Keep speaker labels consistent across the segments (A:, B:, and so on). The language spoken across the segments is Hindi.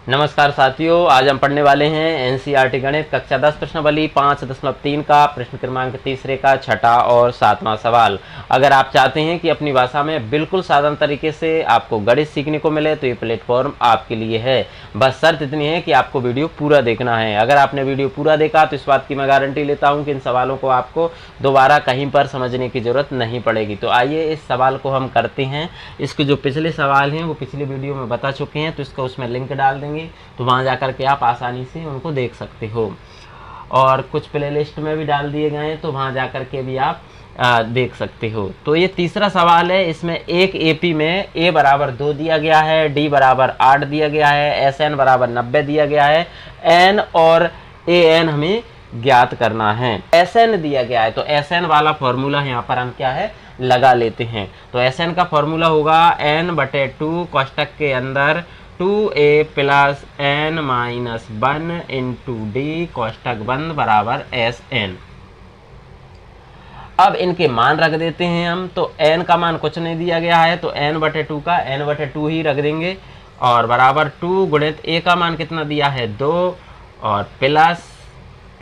A: नमस्कार साथियों, आज हम पढ़ने वाले हैं एनसीईआरटी गणित कक्षा 10 प्रश्नावली 5.3 का प्रश्न क्रमांक तीसरे का छठा और सातवां सवाल। अगर आप चाहते हैं कि अपनी भाषा में बिल्कुल साधारण तरीके से आपको गणित सीखने को मिले तो ये प्लेटफॉर्म आपके लिए है। बस शर्त इतनी है कि आपको वीडियो पूरा देखना है। अगर आपने वीडियो पूरा देखा तो इस बात की मैं गारंटी लेता हूँ कि इन सवालों को आपको दोबारा कहीं पर समझने की जरूरत नहीं पड़ेगी। तो आइए इस सवाल को हम करते हैं। इसके जो पिछले सवाल हैं वो पिछली वीडियो में बता चुके हैं, तो इसका उसमें लिंक डाल देंगे तो वहां जाकर के आप आसानी से उनको देख सकते हो, और कुछ प्लेलिस्ट में भी डाल दिए गए हैं तो वहां जाकर के भी आप देख सकते हो। तो ये तीसरा सवाल है। इसमें एक एपी में a बराबर 2 दिया गया है, d बराबर 8 दिया गया है, SN बराबर 90 दिया गया है, n और AN हमें ज्ञात करना है। SN दिया गया है तो SN वाला फॉर्मूला यहाँ पर हम क्या है लगा लेते हैं। तो SN का फॉर्मूला होगा n/2 कोष्टक के अंदर 2a plus n minus 1 into D कोष्टक बंद बराबर SN। अब इनके मान रख देते हैं हम। तो n का मान कुछ नहीं दिया गया है तो n/2 का n/2 ही रख देंगे, और बराबर 2 गुणित a का मान कितना दिया है 2, और plus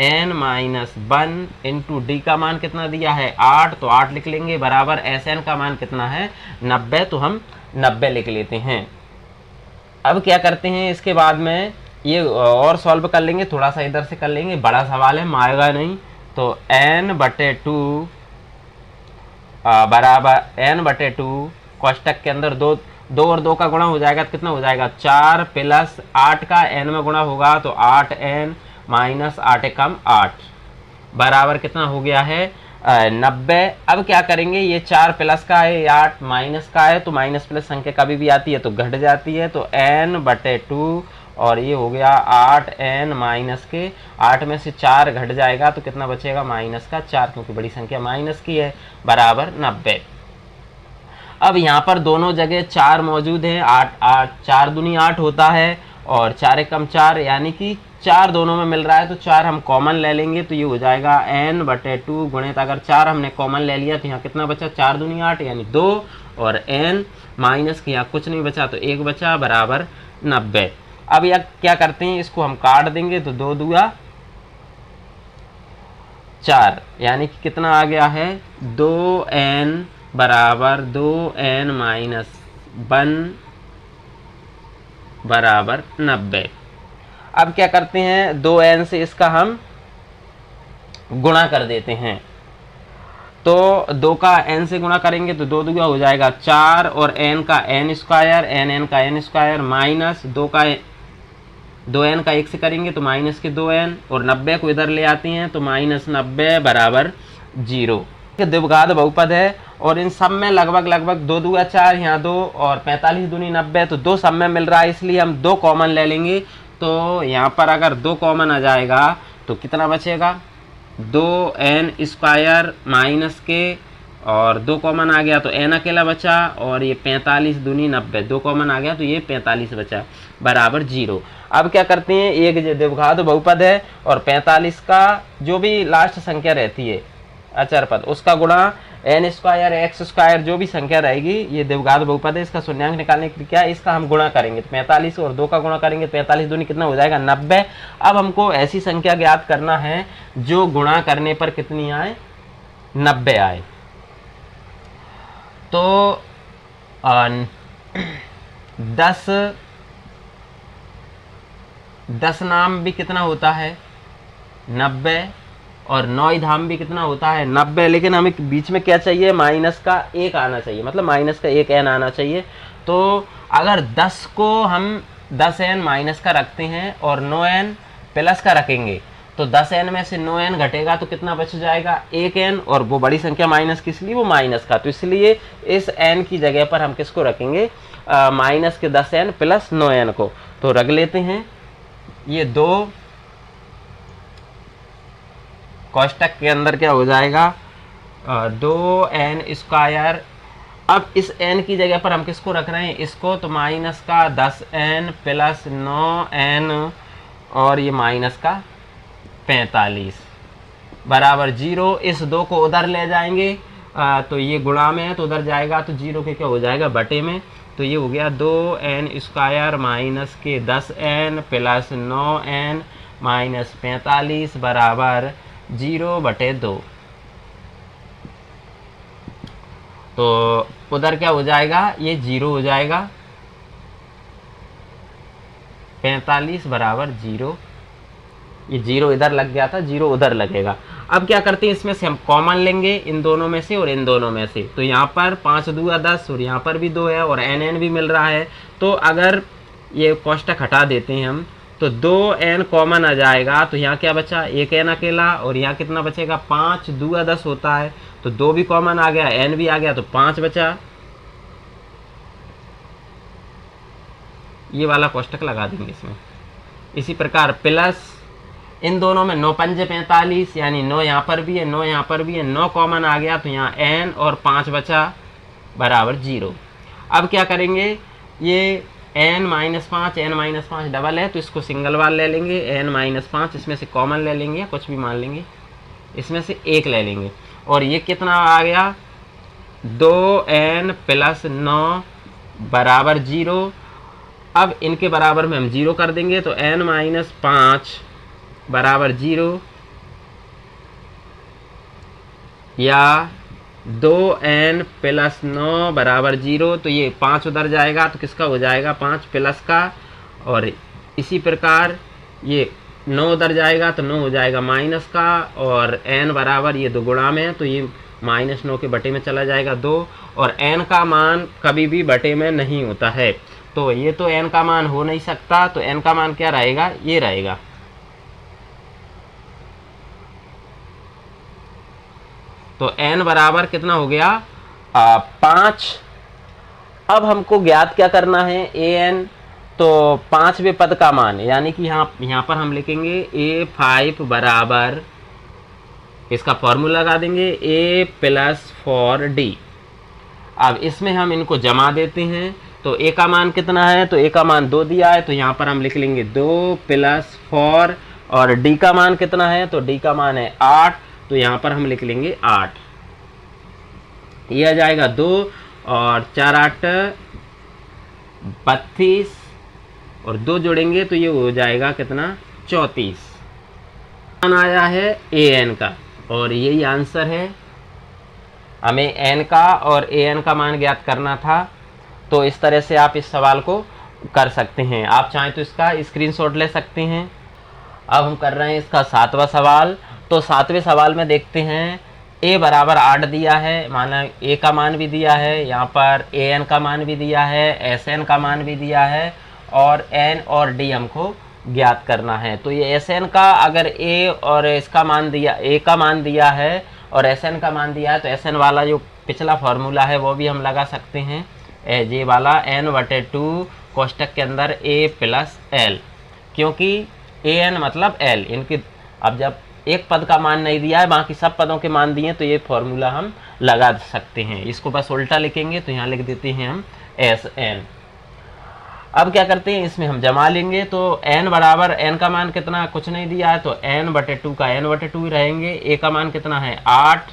A: n minus 1 into D का मान कितना दिया है 8, तो 8 लिख लेंगे, बराबर SN का मान कितना है 90, तो हम 90 लिख लेते हैं। अब क्या करते हैं, इसके बाद में ये और सॉल्व कर लेंगे, थोड़ा सा इधर से कर लेंगे, बड़ा सवाल है मारेगा नहीं। तो n/2 बराबर n/2 कोष्टक के अंदर 2 और 2 का गुणा हो जाएगा तो कितना हो जाएगा 4 प्लस 8 का n में गुणा होगा तो 8n माइनस 8 एकम 8 बराबर कितना हो गया है 90। अब क्या करेंगे, ये 4 प्लस का है, 8 माइनस का है, तो माइनस प्लस संख्या कभी भी आती है तो घट जाती है, तो n/2 और ये हो गया 8n माइनस के 8 में से 4 घट जाएगा तो कितना बचेगा माइनस का 4, क्योंकि बड़ी संख्या माइनस की है, बराबर 90। अब यहाँ पर दोनों जगह 4 मौजूद है, 8 4 दूनी 8 होता है और 4 एकम 4, यानी कि 4 दोनों में मिल रहा है तो 4 हम कॉमन ले लेंगे, तो ये हो जाएगा n/2 गुणित अगर 4 हमने कॉमन ले लिया तो यहाँ कितना बचा 4 दूनी 8 यानी 2, और n माइनस के यहाँ कुछ नहीं बचा तो 1 बचा, बराबर 90। अब यह क्या करते हैं, इसको हम काट देंगे तो 2 दूआ 4, यानी कि कितना आ गया है 2n बराबर 2n माइनस 1 बराबर 90। अब क्या करते हैं 2n से इसका हम गुणा कर देते हैं, तो 2 का n से गुणा करेंगे तो 2 दूगा हो जाएगा 4, और n का n स्क्वायर, n का n स्क्वायर माइनस 2n का 1 से करेंगे तो माइनस के 2n, और 90 को इधर ले आते हैं तो माइनस 90 बराबर 0। द्विघात बहुपद है और इन सब में लगभग 2 दूगा 4, यहाँ 2 और 45 दूनी 90, तो 2 सब में मिल रहा है इसलिए हम 2 कॉमन ले लेंगे। तो यहाँ पर अगर 2 कॉमन आ जाएगा तो कितना बचेगा 2n स्क्वायर माइनस के, और 2 कॉमन आ गया तो n अकेला बचा, और ये 45 दूनी 90, 2 कॉमन आ गया तो ये 45 बचा, बराबर 0। अब क्या करते हैं, एक द्विघात बहुपद है और 45 का जो भी लास्ट संख्या रहती है अचर पद उसका गुणा n स्क्वायर x स्क्वायर जो भी संख्या रहेगी, ये द्विघात बहुपद है, इसका शून्यांक निकालने के लिए क्या है इसका हम गुणा करेंगे, तो 45 और 2 का गुणा करेंगे, 45 दूनी कितना हो जाएगा 90। अब हमको ऐसी संख्या ज्ञात करना है जो गुणा करने पर कितनी आए 90 आए। तो 10 नाम भी कितना होता है 90, और 9 धाम भी कितना होता है 90, लेकिन हमें बीच में क्या चाहिए माइनस का 1 आना चाहिए, मतलब माइनस का 1n आना चाहिए। तो अगर 10 को हम 10n माइनस का रखते हैं और 9n प्लस का रखेंगे तो 10n में से 9n घटेगा तो कितना बच जाएगा 1n, और वो बड़ी संख्या माइनस की इसलिए वो माइनस का, तो इसलिए इस n की जगह पर हम किसको रखेंगे माइनस के 10n प्लस 9n को, तो रख लेते हैं। ये 2 कोष्टक के अंदर क्या हो जाएगा 2n स्क्वायर। अब इस n की जगह पर हम किसको रख रहे हैं इसको, तो माइनस का 10n प्लस 9n और ये माइनस का 45 बराबर 0। इस 2 को उधर ले जाएंगे तो ये गुणा में है तो उधर जाएगा तो 0 के क्या हो जाएगा बटे में, तो ये हो गया 2n² माइनस के 10n प्लस 9n माइनस 45 बराबर 0/2। तो उधर क्या हो जाएगा, ये 0 हो जाएगा, 45 बराबर 0, ये 0 इधर लग गया था, 0 उधर लगेगा। अब क्या करते हैं, इसमें से हम कॉमन लेंगे इन दोनों में से और इन दोनों में से। तो यहाँ पर 5 दूगा 10 और यहाँ पर भी 2 है और n भी मिल रहा है। तो अगर ये कोष्टक हटा देते हैं हम तो 2n कॉमन आ जाएगा। तो यहाँ क्या बचा, 1n अकेला, और यहाँ कितना बचेगा, 5 दूगा 10 होता है, तो 2 भी कॉमन आ गया, n भी आ गया, तो 5 बचा। ये वाला कोष्टक लगा देंगे इसमें। इसी प्रकार प्लस इन दोनों में 9 पंजे 45, यानी 9 यहाँ पर भी है, 9 यहाँ पर भी है, 9 कॉमन आ गया, तो यहाँ n और 5 बचा बराबर 0। अब क्या करेंगे, ये n-5 डबल है तो इसको सिंगल वाल ले लेंगे, n-5 इसमें से कॉमन ले लेंगे, कुछ भी मान लेंगे, इसमें से 1 ले लेंगे, और ये कितना आ गया, 2n प्लस 9 बराबर 0। अब इनके बराबर में हम 0 कर देंगे, तो n-5 बराबर 0 या 2n प्लस 9 बराबर 0। तो ये 5 उधर जाएगा तो किसका हो जाएगा, 5 प्लस का, और इसी प्रकार ये 9 उधर जाएगा तो 9 हो जाएगा माइनस का, और n बराबर ये 2 गुणा में है तो ये -9 के बटे में चला जाएगा 2, और n का मान कभी भी बटे में नहीं होता है, तो ये तो n का मान हो नहीं सकता। तो n का मान क्या रहेगा, ये रहेगा। तो n बराबर कितना हो गया, 5। अब हमको ज्ञात क्या करना है, an, तो 5वें पद का मान, यानी कि यहाँ पर हम लिखेंगे a5 बराबर, इसका फॉर्मूला लगा देंगे a प्लस 4d। अब इसमें हम इनको जमा देते हैं, तो a का मान कितना है, तो a का मान 2 दिया है, तो यहाँ पर हम लिख लेंगे 2 प्लस 4, और d का मान कितना है, तो d का मान है 8, तो यहाँ पर हम लिख लेंगे 8। ये आ जाएगा 2 और 4 8 32, और 2 जोड़ेंगे तो ये हो जाएगा कितना, 34। मान आया है an का, और यही आंसर है। हमें n का और an का मान ज्ञात करना था। तो इस तरह से आप इस सवाल को कर सकते हैं। आप चाहें तो इसका स्क्रीनशॉट ले सकते हैं। अब हम कर रहे हैं इसका 7वां सवाल। तो 7वें सवाल में देखते हैं, a बराबर 8 दिया है, माना a का मान भी दिया है, यहाँ पर an का मान भी दिया है, sn का मान भी दिया है, और n और d हमको ज्ञात करना है। तो ये sn का अगर a और इसका मान दिया, a का मान दिया है और sn का मान दिया है, तो sn वाला जो पिछला फॉर्मूला है वो भी हम लगा सकते हैं, ये वाला n/2 कोष्टक के अंदर a प्लस l, क्योंकि an मतलब l। इनकी अब जब एक पद का मान नहीं दिया है, बाकी सब पदों के मान दिए, तो ये फॉर्मूला हम लगा सकते हैं। इसको बस उल्टा लिखेंगे, तो यहाँ लिख देते हैं हम sn। अब क्या करते हैं, इसमें हम जमा लेंगे, तो n बराबर, n का मान कितना, कुछ नहीं दिया है, तो n/2 का n/2 ही रहेंगे। a का मान कितना है 8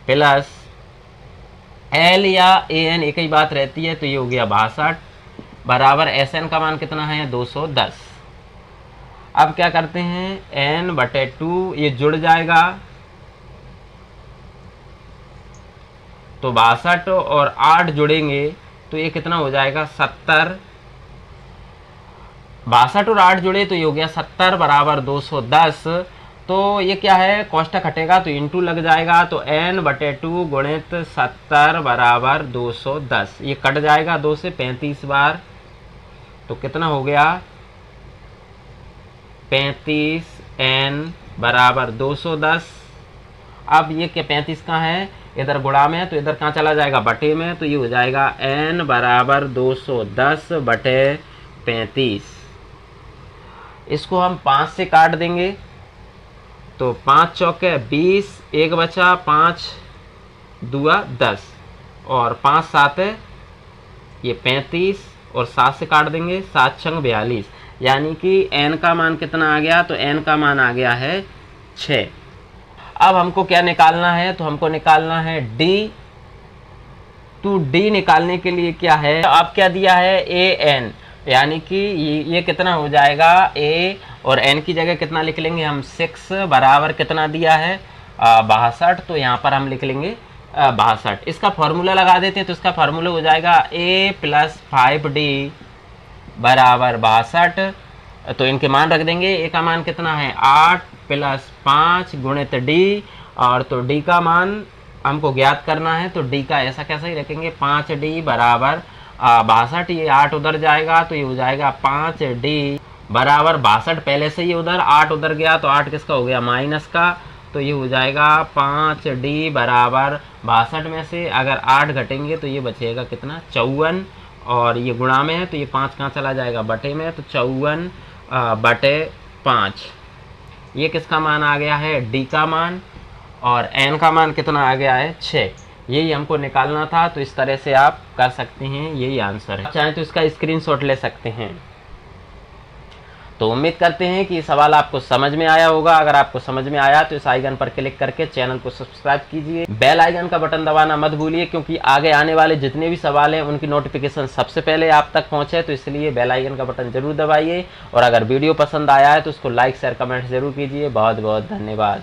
A: प्लस l या an एक ही बात रहती है, तो ये हो गया 62 बराबर sn का मान कितना है 210। अब क्या करते हैं, n/2 ये जुड़ जाएगा, तो 62 और 8 जुड़ेंगे तो ये कितना हो जाएगा 70। 62 और 8 जुड़े तो ये हो गया 70 बराबर 210। तो ये क्या है, कोष्टक हटेगा तो इंटू लग जाएगा, तो n/2 गुणित 70 बराबर 210। ये कट जाएगा 2 से 35 बार, तो कितना हो गया 35n बराबर 210। अब ये क्या 35 कहाँ है, इधर गुणा में है, तो इधर कहाँ चला जाएगा बटे में, तो ये हो जाएगा n बराबर 210 बटे 35। इसको हम 5 से काट देंगे, तो 5 चौके 20, 1 बचा, 5 दूआ 10, और 5 7 ये 35, और 7 से काट देंगे, 7 छंग 42, यानी कि n का मान कितना आ गया, तो n का मान आ गया है 6। अब हमको क्या निकालना है, तो हमको निकालना है d तो डी निकालने के लिए क्या है, अब क्या दिया है ए एन, यानी कि ये कितना हो जाएगा, ए और एन की जगह कितना लिख लेंगे हम 6 बराबर कितना दिया है 62, तो यहाँ पर हम लिख लेंगे 62। इसका फॉर्मूला लगा देते हैं, तो इसका फॉर्मूला हो जाएगा a + 5d बराबर 62। तो इनके मान रख देंगे, a का मान कितना है 8 + 5 गुणित d, और तो d का मान हमको ज्ञात करना है, तो d का ऐसा कैसा ही रखेंगे 5d बराबर 62। ये 8 उधर जाएगा तो ये हो जाएगा 5d बराबर 62। पहले से ये उधर 8 उधर गया तो 8 किसका हो गया माइनस का, तो ये हो जाएगा 5d बराबर 62 में से अगर 8 घटेंगे तो ये बचेगा कितना 54, और ये गुणा में है तो ये 5 कहाँ चला जाएगा बटे में, तो 54/5। ये किसका मान आ गया है d का मान, और n का मान कितना आ गया है 6। यही हमको निकालना था, तो इस तरह से आप कर सकते हैं, यही आंसर है। चाहें तो इसका स्क्रीनशॉट ले सकते हैं। तो उम्मीद करते हैं कि सवाल आपको समझ में आया होगा। अगर आपको समझ में आया तो इस आइकन पर क्लिक करके चैनल को सब्सक्राइब कीजिए, बेल आइकन का बटन दबाना मत भूलिए, क्योंकि आगे आने वाले जितने भी सवाल हैं उनकी नोटिफिकेशन सबसे पहले आप तक पहुंचे, तो इसलिए बेल आइकन का बटन जरूर दबाइए। और अगर वीडियो पसंद आया है तो उसको लाइक शेयर कमेंट जरूर कीजिए। बहुत बहुत धन्यवाद।